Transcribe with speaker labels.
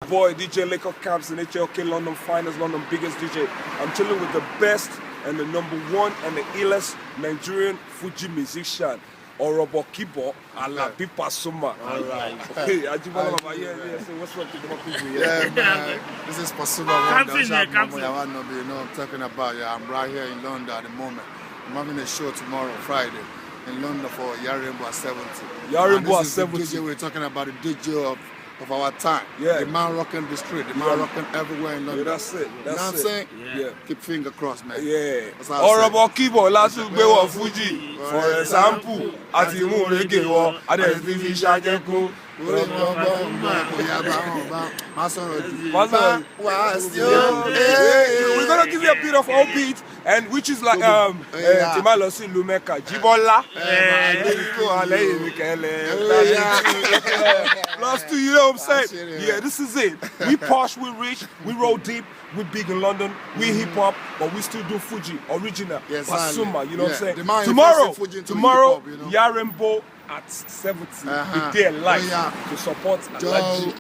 Speaker 1: boy DJ Laker Camps in HLK London finest, London biggest DJ. I'm chilling with the best and the #1 and the illest Nigerian Fuji musician, Orobo Kibo, Alabi Pasuma.
Speaker 2: Alright.
Speaker 1: Okay, Ajibola Baba, yeah. So what's up to the people?
Speaker 3: Yeah, man. This is Pasuma.
Speaker 2: I'm
Speaker 3: talking about. Yeah, I'm right here in London at the moment. I'm having a show tomorrow, Friday, in London for Yarimbo at 70.
Speaker 1: Yarimbo at 70.
Speaker 3: DJ, we're talking about the DJ of our time.
Speaker 1: Yeah.
Speaker 3: The man rocking the street, the man rocking everywhere in London.
Speaker 1: Yeah, that's it.
Speaker 3: You know what I'm saying?
Speaker 1: Yeah.
Speaker 3: Keep finger crossed, man.
Speaker 1: Yeah.
Speaker 3: That's how I
Speaker 1: Orobo Kibo, last week we were Fuji. For example, Ati Mu Reggae War, Ade TV Shajeku.
Speaker 3: We're
Speaker 1: gonna give you a bit of all beat, and which is like Timalosi Lumeka, Jibola, plus two, you know what I'm saying? Yeah, this is it. We posh, we rich, we roll deep, we big in London, we hip hop, but we still do Fuji, original, Pasuma, you know what I'm saying? Tomorrow, Yarimbo at 70, be there live to support Alaji.